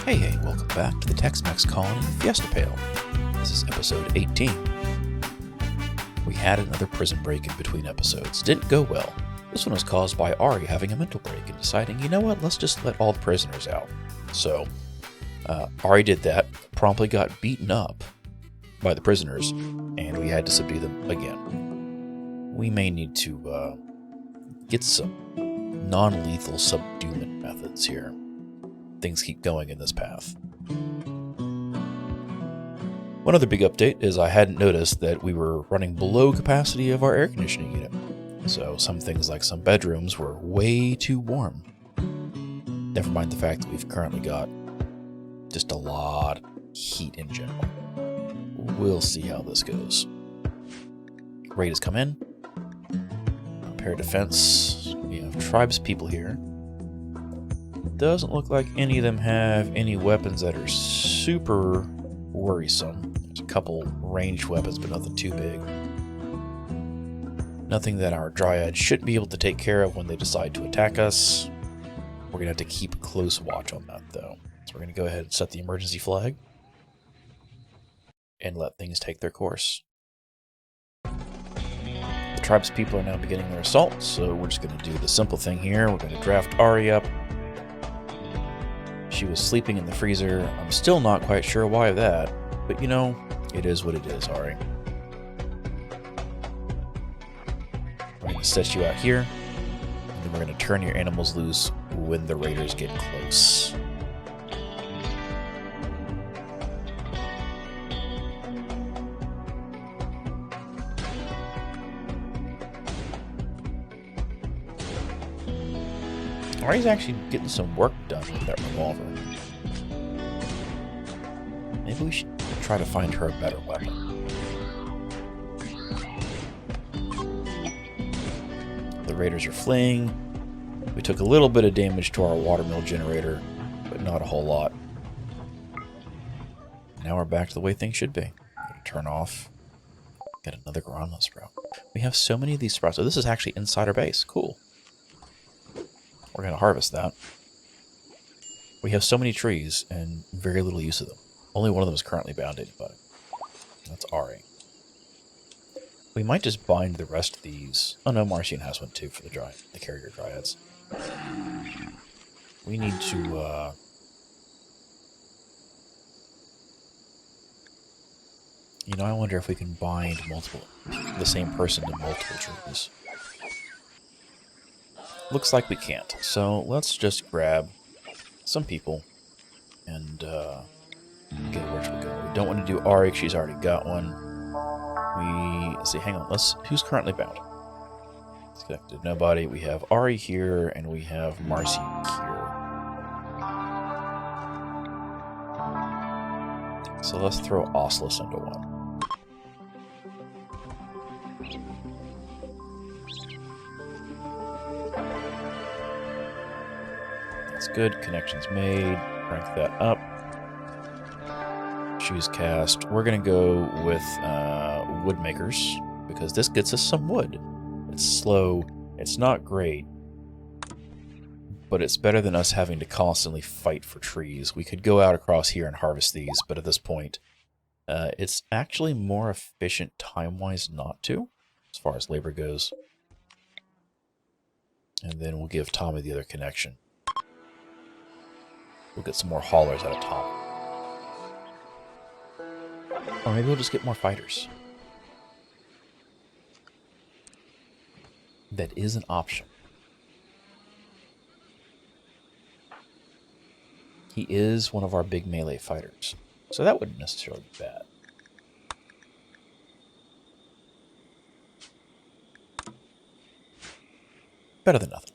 Hey, welcome back to the Techs-Mechs Colony Fiesta Pale. This is episode 18. We had another prison break in between episodes. Didn't go well. This one was caused by Ari having a mental break and deciding, you know what, let's just let all the prisoners out. So, Ari did that, promptly got beaten up by the prisoners, and we had to subdue them again. We may need to get some non-lethal subduement methods here. Things keep going in this path. One other big update is I hadn't noticed that we were running below capacity of our air conditioning unit. So some things like some bedrooms were way too warm. Never mind the fact that we've currently got just a lot of heat in general. We'll see how this goes. Raid has come in. Repair defense. We have tribes people here. Doesn't look like any of them have any weapons that are super worrisome. There's a couple ranged weapons, but nothing too big. Nothing that our Dryad should be able to take care of when they decide to attack us. We're going to have to keep a close watch on that, though. So we're going to go ahead and set the emergency flag and let things take their course. The tribe's people are now beginning their assault, so we're just going to do the simple thing here. We're going to draft Ari up. She was sleeping in the freezer. I'm still not quite sure why of that, but you know, it is what it is, Ari. We're going to set you out here, and then we're going to turn your animals loose when the raiders get close. Ari's actually getting some work done with that revolver. Maybe we should try to find her a better weapon. The raiders are fleeing. We took a little bit of damage to our watermill generator, but not a whole lot. Now we're back to the way things should be. Turn off. Get another Granula sprout. We have so many of these sprouts. So this is actually inside our base. Cool. We're going to harvest that. We have so many trees and very little use of them. Only one of them is currently bound to anybody. That's Ari. We might just bind the rest of these. Oh no, Marcian has one too for the carrier dryads. We need to you know, I wonder if we can bind the same person to multiple trees. Looks like we can't, so let's just grab some people and get where should we go. We don't want to do Ari, she's already got one. Let's see, hang on, who's currently bound? It's connected, nobody. We have Ari here, and we have Marcy here. So let's throw Osseous into one. That's good. Connections made. Crank that up. Choose cast. We're going to go with woodmakers because this gets us some wood. It's slow. It's not great. But it's better than us having to constantly fight for trees. We could go out across here and harvest these, but at this point, it's actually more efficient time-wise not to, as far as labor goes. And then we'll give Tommy the other connection. We'll get some more haulers out of Tom. Or maybe we'll just get more fighters. That is an option. He is one of our big melee fighters, so that wouldn't necessarily be bad. Better than nothing.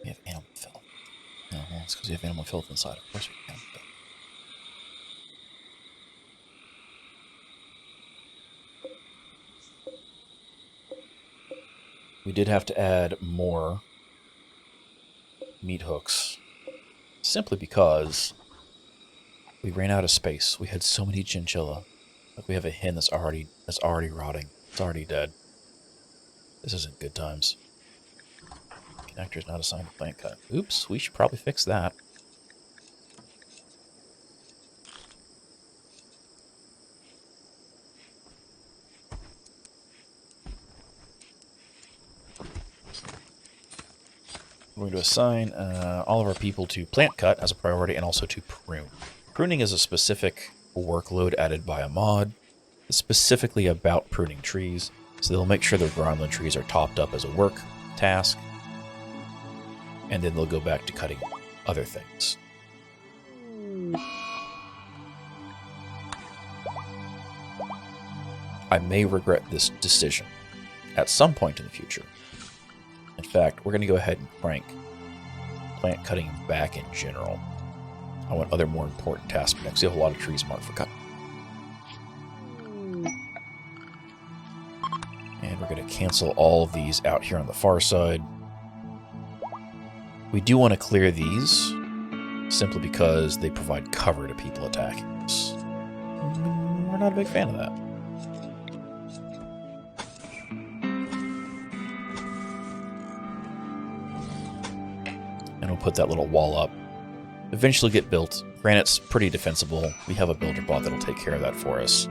We have animal filth. No, well, it's because we have animal filth inside. Of course we have animal filth. We did have to add more meat hooks, simply because we ran out of space. We had so many chinchilla. Like we have a hen that's already rotting. It's already dead. This isn't good times. Connector is not assigned to plant cut. Oops, we should probably fix that. We're going to assign all of our people to plant cut as a priority and also to prune. Pruning is a specific workload added by a mod. It's specifically about pruning trees, so they'll make sure their groundland trees are topped up as a work task, and then they'll go back to cutting other things. I may regret this decision at some point in the future. In fact, we're going to go ahead and crank plant cutting back in general. I want other more important tasks next. We have a lot of trees marked for cut. And we're going to cancel all of these out here on the far side. We do want to clear these simply because they provide cover to people attacking us. We're not a big fan of that. And we'll put that little wall up. Eventually get built. Granite's pretty defensible. We have a builder bot that'll take care of that for us.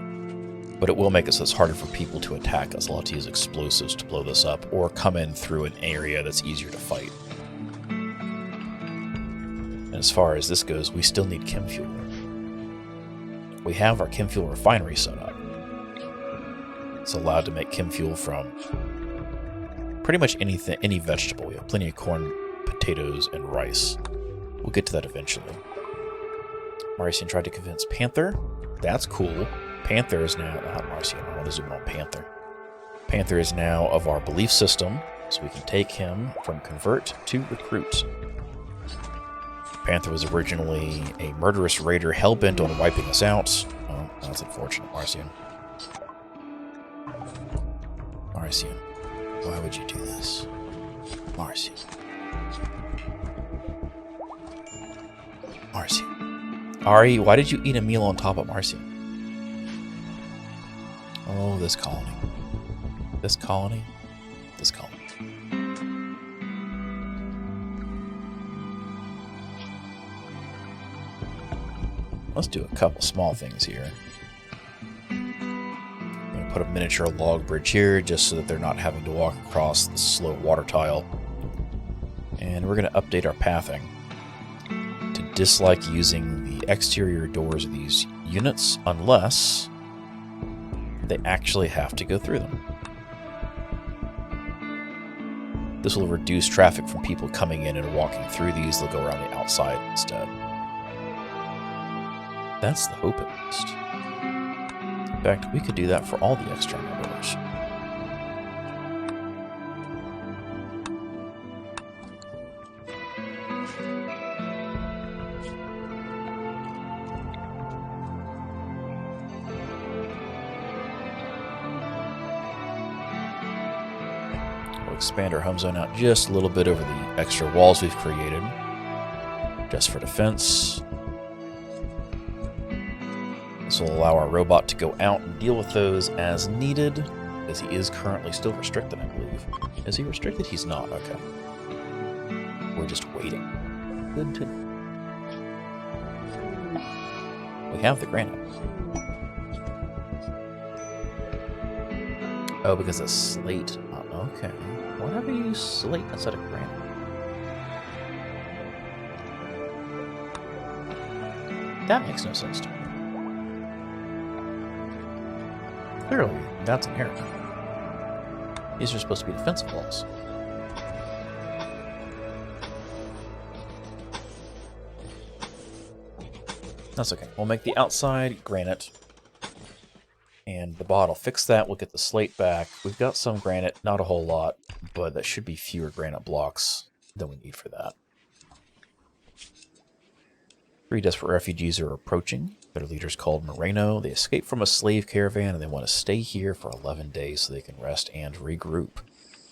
But it will make it so it's harder for people to attack us. I'll have to use explosives to blow this up, or come in through an area that's easier to fight. And as far as this goes, we still need chem fuel. We have our chem fuel refinery set up. It's allowed to make chem fuel from pretty much anything, any vegetable. We have plenty of corn, potatoes, and rice. We'll get to that eventually. Marcian tried to convince Panther. That's cool. Panther is now... Not Marcian, I want to zoom on Panther. Panther is now of our belief system, so we can take him from convert to recruit. Panther was originally a murderous raider hell-bent on wiping us out. Oh, that's unfortunate, Marcian. Marcian, why would you do this? Marcian. Marcian. Ari, why did you eat a meal on top of Marcian? Oh, this colony. This colony. This colony. Let's do a couple small things here. I'm going to put a miniature log bridge here just so that they're not having to walk across the slow water tile. And we're going to update our pathing to dislike using the exterior doors of these units unless they actually have to go through them. This will reduce traffic from people coming in and walking through these. They'll go around the outside instead. That's the hope, at least. In fact, we could do that for all the external doors. Expand our home zone out just a little bit over the extra walls we've created, just for defense. This will allow our robot to go out and deal with those as needed, as he is currently still restricted, I believe. Is he restricted? He's not. Okay. We're just waiting. Good to know. We have the granite. Oh, because it's slate. Oh, okay. Whatever you use slate instead of granite. That makes no sense to me. Clearly, that's inherent. These are supposed to be defensive walls. That's okay. We'll make the outside granite. And the bot will fix that. We'll get the slate back. We've got some granite, not a whole lot, but that should be fewer granite blocks than we need for that. 3 desperate refugees are approaching. Their leader's called Moreno. They escaped from a slave caravan and they want to stay here for 11 days so they can rest and regroup.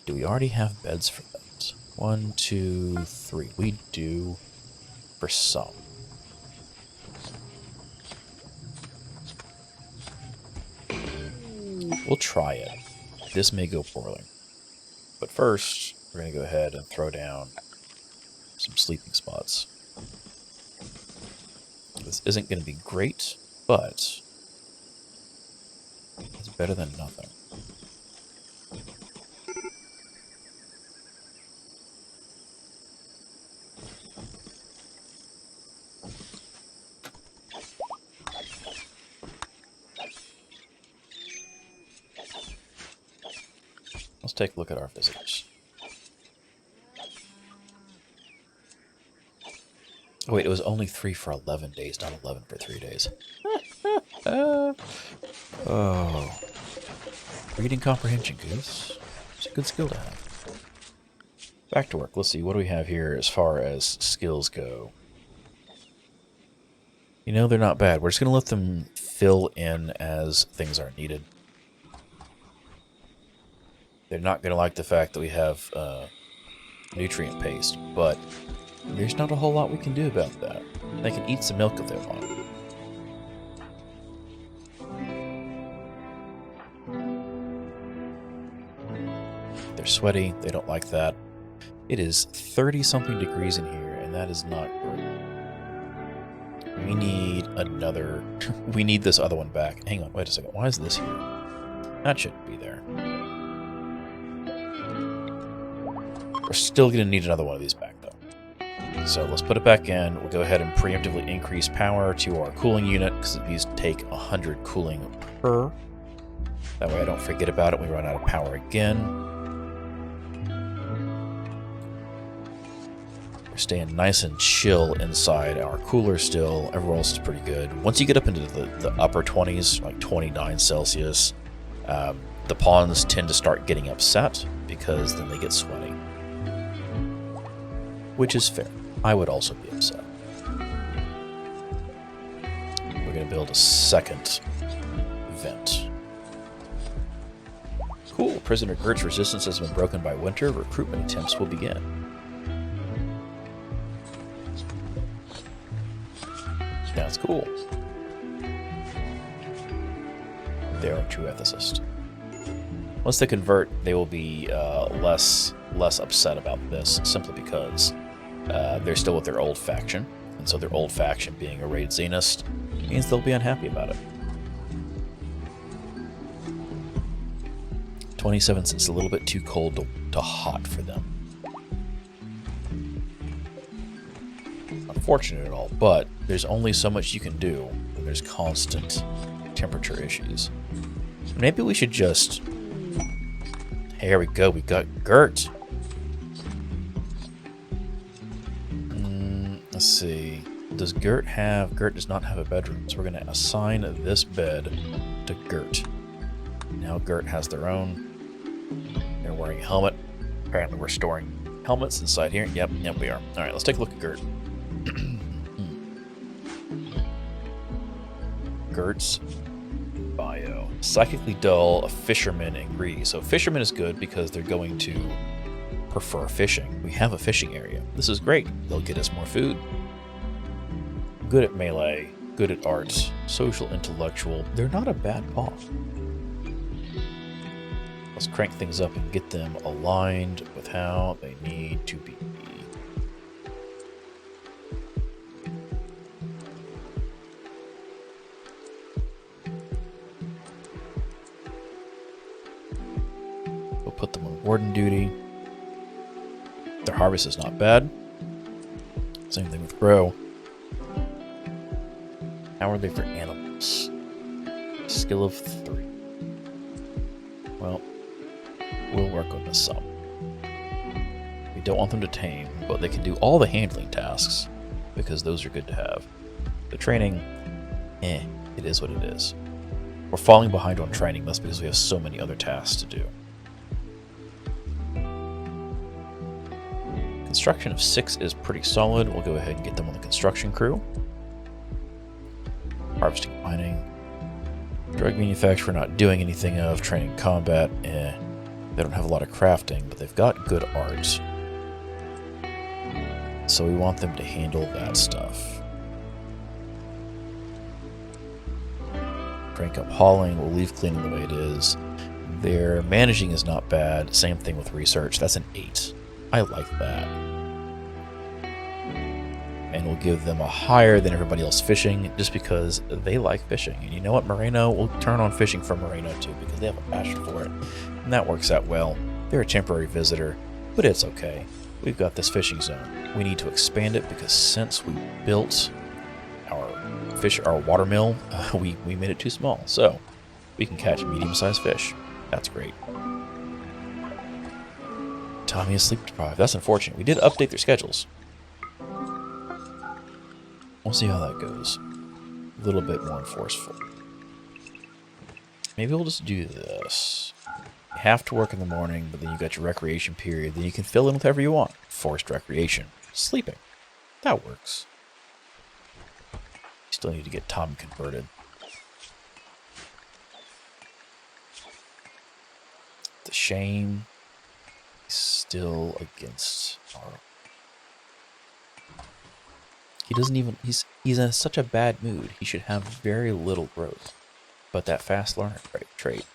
Do we already have beds for that? 1, 2, 3. We do for some. We'll try it. This may go poorly. But first, we're going to go ahead and throw down some sleeping spots. This isn't going to be great, but it's better than nothing. Let's take a look at our visitors. Oh, wait, it was only 3 for 11 days, not 11 for 3 days. Oh. Reading comprehension, Goose. It's a good skill to have. Back to work. Let's see, what do we have here as far as skills go? You know, they're not bad. We're just going to let them fill in as things are needed. They're not going to like the fact that we have nutrient paste, but there's not a whole lot we can do about that. They can eat some milk if they want. They're sweaty. They don't like that. It is 30-something degrees in here, and that is not great. We need another... we need this other one back. Hang on, wait a second. Why is this here? That shouldn't be there. We're still going to need another one of these back, though. So let's put it back in. We'll go ahead and preemptively increase power to our cooling unit, because these take 100 cooling per. That way I don't forget about it when we run out of power again. We're staying nice and chill inside our cooler still. Everywhere else is pretty good. Once you get up into the upper 20s, like 29 Celsius, the pawns tend to start getting upset, because then they get sweaty. Which is fair. I would also be upset. We're going to build a second vent. Cool. Prisoner Gert's resistance has been broken by winter. Recruitment attempts will begin. That's cool. They are a true ethicist. Once they convert, they will be less upset about this, simply because they're still with their old faction, and so their old faction being a raid Zenist means they'll be unhappy about it. 27 is a little bit too cold to hot for them. Unfortunate at all, but there's only so much you can do when there's constant temperature issues. Maybe we should just... Here we go, we got Gert. Let's see. Does Gert have... Gert does not have a bedroom, so we're going to assign this bed to Gert. Now Gert has their own. They're wearing a helmet. Apparently we're storing helmets inside here. Yep, we are. Alright, let's take a look at Gert. Gert's bio. Psychically dull, a fisherman, and greedy. So fisherman is good because they're going to prefer fishing. We have a fishing area. This is great. They'll get us more food. Good at melee, good at arts, social, intellectual. They're not a bad paw. Let's crank things up and get them aligned with how they need to be. We'll put them on warden duty. Their harvest is not bad. Same thing with grow. How are they for animals? Skill of 3. Well, we'll work on this some. We don't want them to tame, but they can do all the handling tasks, because those are good to have. The training, it is what it is. We're falling behind on training, that's because we have so many other tasks to do. Construction of 6 is pretty solid. We'll go ahead and get them on the construction crew. Harvesting, mining. Drug manufacturer, not doing anything of. Training combat, They don't have a lot of crafting, but they've got good art. So we want them to handle that stuff. Crank up hauling, we'll leave cleaning the way it is. Their managing is not bad. Same thing with research, that's an 8. I like that. And we'll give them a higher than everybody else fishing just because they like fishing. And you know what? Moreno will turn on fishing for Moreno too because they have a passion for it. And that works out well. They're a temporary visitor, but it's okay. We've got this fishing zone. We need to expand it because since we built our water mill, we made it too small. So we can catch medium-sized fish. That's great. Tommy is sleep deprived. That's unfortunate. We did update their schedules. We'll see how that goes. A little bit more forceful. Maybe we'll just do this. You have to work in the morning, but then you got your recreation period. Then you can fill in with whatever you want. Forced recreation. Sleeping. That works. Still need to get Tom converted. It's a shame. He's still against our... He doesn't even... He's in such a bad mood. He should have very little growth. But that fast learner trait.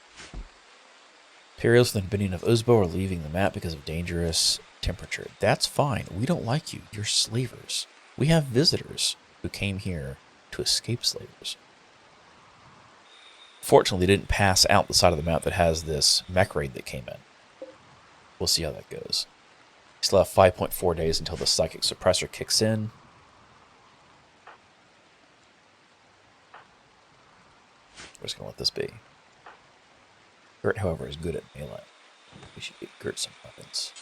Imperials with the Binion of Uzbo are leaving the map because of dangerous temperature. That's fine. We don't like you. You're slavers. We have visitors who came here to escape slavers. Fortunately, they didn't pass out the side of the map that has this mech raid that came in. We'll see how that goes. We still have 5.4 days until the psychic suppressor kicks in. We're just going to let this be. Gert, however, is good at melee. We should get Gert some weapons.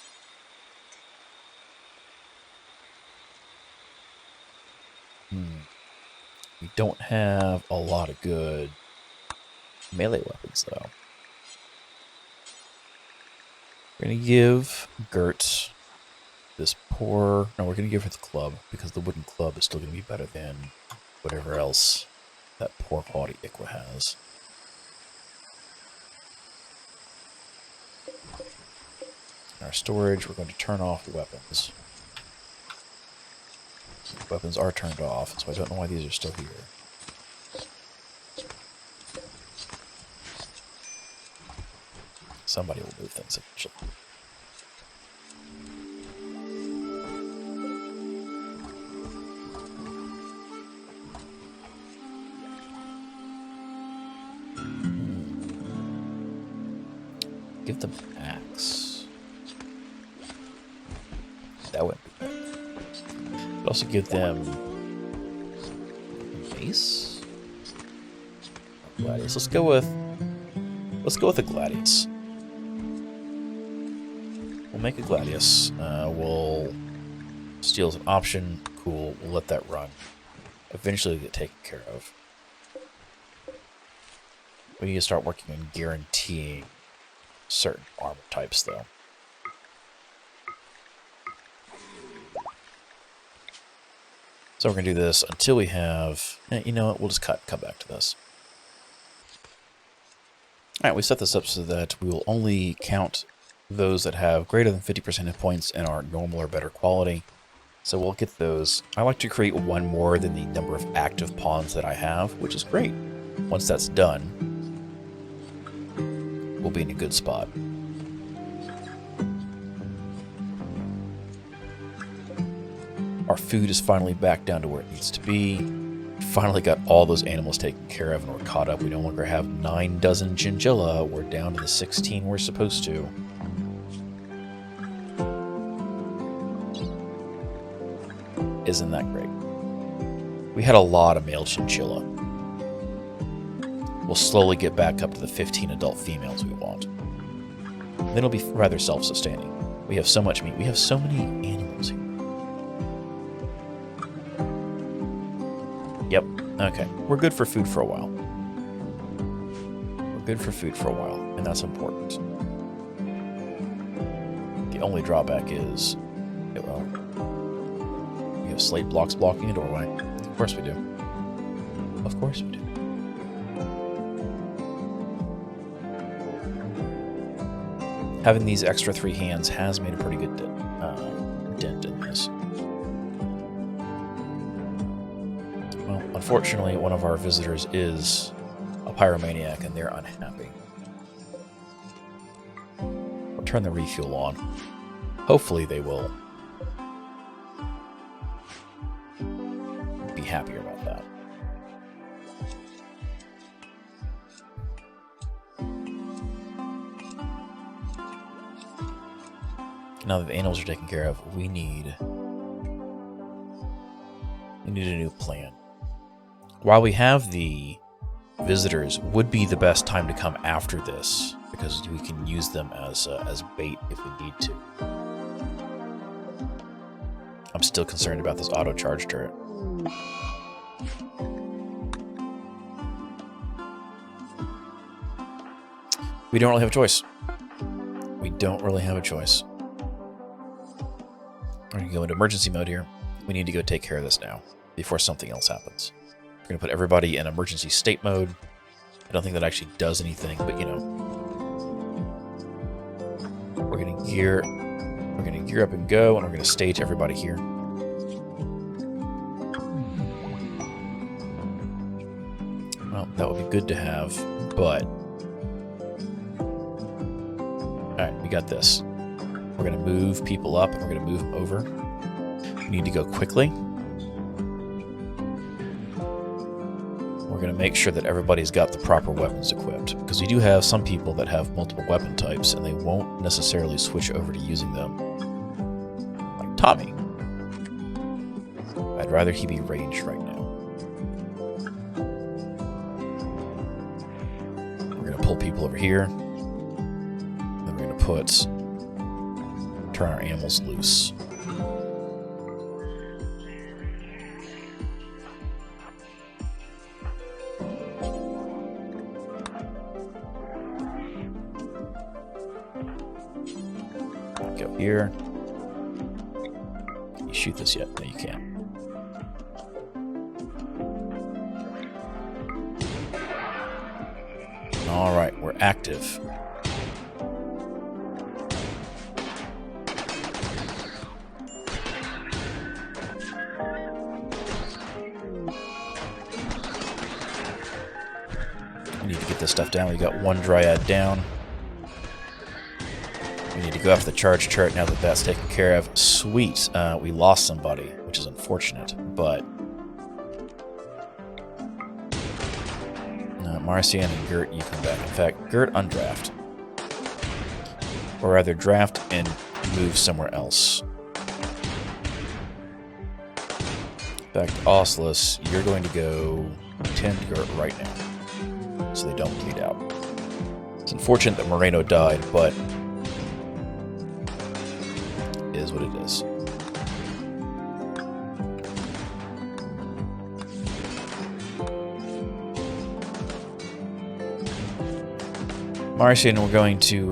We don't have a lot of good melee weapons, though. We're going to give Gert this poor... No, we're going to give her the club, because the wooden club is still going to be better than whatever else that poor quality Ikwa has. In our storage, we're going to turn off weapons. Weapons are turned off, so I don't know why these are still here. Somebody will move things eventually. Give them an axe. That wouldn't be bad. But also give them a mace. Gladius. Let's go with a gladius. We'll make a gladius. We'll steal as an option. Cool. We'll let that run. Eventually get taken care of. We need to start working on guaranteeing certain armor types, though. So we're going to do this until we have... You know what? We'll just come back to this. Alright, we set this up so that we will only count those that have greater than 50% hit points and are normal or better quality. So we'll get those. I like to create one more than the number of active pawns that I have, which is great. Once that's done, we'll be in a good spot. Our food is finally back down to where it needs to be. We finally got all those animals taken care of and we're caught up. We no longer have 9 dozen chinchilla. We're down to the 16 we're supposed to. Isn't that great? We had a lot of male chinchilla. We'll slowly get back up to the 15 adult females we want. Then it'll be rather self-sustaining. We have so much meat. We have so many animals here. Yep. Okay. We're good for food for a while. We're good for food for a while, and that's important. The only drawback is, well, we have slate blocks blocking a doorway. Of course we do. Of course we do. Having these extra 3 hands has made a pretty good dent in this. Well, unfortunately, one of our visitors is a pyromaniac, and they're unhappy. We'll turn the refuel on. hopefully they will be happier about that. Now that the animals are taken care of, we need a new plan. While we have the visitors, would be the best time to come after this, because we can use them as bait if we need to. I'm still concerned about this auto charge turret. We don't really have a choice. We don't really have a choice. We're going to go into emergency mode here. We need to go take care of this now, before something else happens. We're going to put everybody in emergency state mode. I don't think that actually does anything, but you know. We're going to gear up and go, and we're going to stage everybody here. Well, that would be good to have, but... Alright, we got this. We're going to move people up, and we're going to move them over. We need to go quickly. We're going to make sure that everybody's got the proper weapons equipped, because we do have some people that have multiple weapon types, and they won't necessarily switch over to using them. Like Tommy. I'd rather he be ranged right now. We're going to pull people over here. Then we're going to turn our animals loose. Go here. Can you shoot this yet? No, you can't. Alright, we're active. We need to get this stuff down. We got one dryad down. We need to go after the charge turret now that that's taken care of. Sweet. We lost somebody, which is unfortunate, but... Marcian and Gert, you come back. In fact, Gert, undraft. Or rather, draft and move somewhere else. In fact, Osselus, you're going to go tend Gert right now, so they don't bleed out. It's unfortunate that Moreno died, but... is what it is. Marcian, we're going to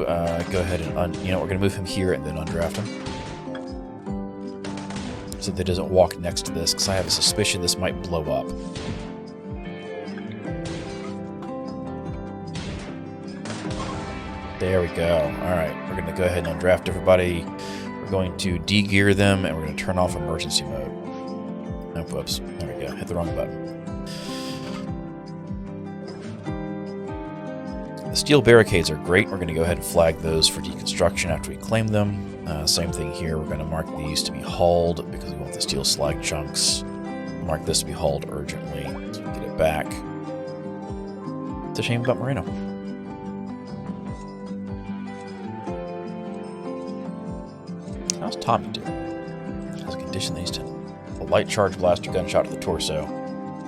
go ahead and we're going to move him here and then undraft him, so that he doesn't walk next to this, because I have a suspicion this might blow up. There we go. All right, we're going to go ahead and undraft everybody. We're going to de-gear them, and we're going to turn off emergency mode. Oh, whoops. There we go. Hit the wrong button. The steel barricades are great. We're going to go ahead and flag those for deconstruction after we claim them. Same thing here. We're going to mark these to be hauled because we want the steel slag chunks. Mark this to be hauled urgently so we can get it back. It's a shame about Moreno. How's Tommy doing? Has a condition that he's to a light charge blaster gunshot to the torso.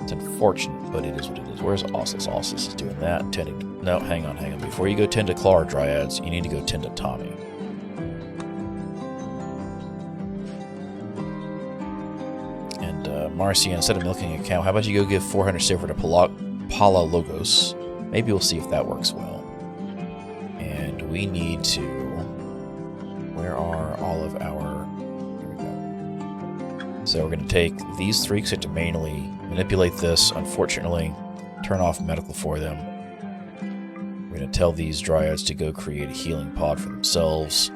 It's unfortunate, but it is what it is. Where's Osselus? Osselus is doing that. Tending to... No, hang on. Before you go tend to Claw Dryads, you need to go tend to Tommy. And Marcia, instead of milking a cow, how about you go give 400 silver to Pala Logos? Maybe we'll see if that works well. And we need to... Where are all of our... Here we go. So we're going to take these three, because we have to manually manipulate this, unfortunately. Turn off medical for them. We're going to tell these dryads to go create a healing pod for themselves.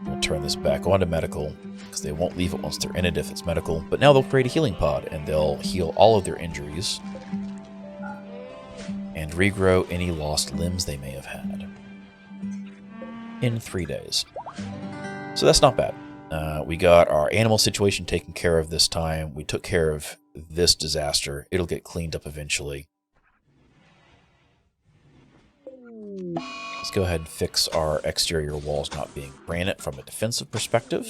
We'll turn this back onto medical, because they won't leave it once they're in it if it's medical. But now they'll create a healing pod, and they'll heal all of their injuries and regrow any lost limbs they may have had in 3 days. So that's not bad. We got our animal situation taken care of this time. We took care of this disaster. It'll get cleaned up eventually. Let's go ahead and fix our exterior walls not being granite from a defensive perspective.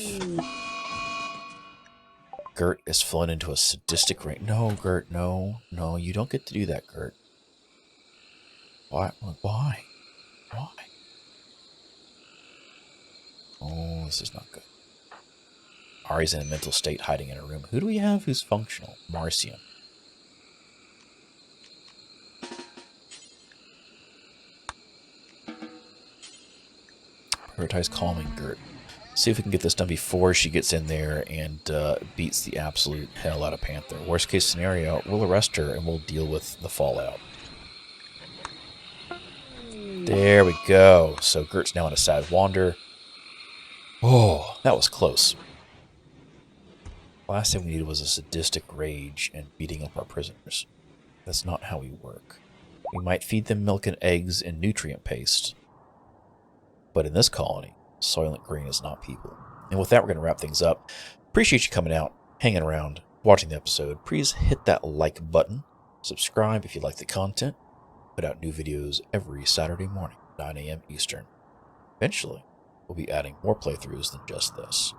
Gert is flown into a sadistic range. No, Gert, no. No, you don't get to do that, Gert. Why? Why? Why? Oh, this is not good. Ari's in a mental state hiding in a room. Who do we have who's functional? Marcian. Prioritize calming Gert. See if we can get this done before she gets in there and beats the absolute hell out of Panther. Worst case scenario, we'll arrest her and we'll deal with the fallout. There we go. So Gert's now in a sad wander. Oh, that was close. Last thing we needed was a sadistic rage and beating up our prisoners. That's not how we work. We might feed them milk and eggs and nutrient paste. But in this colony, Soylent Green is not people. And with that, we're going to wrap things up. Appreciate you coming out, hanging around, watching the episode. Please hit that like button. Subscribe if you like the content. Put out new videos every Saturday morning, 9 a.m. Eastern. Eventually, we'll be adding more playthroughs than just this.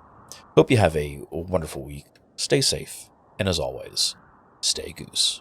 Hope you have a wonderful week. Stay safe. And as always, stay goose.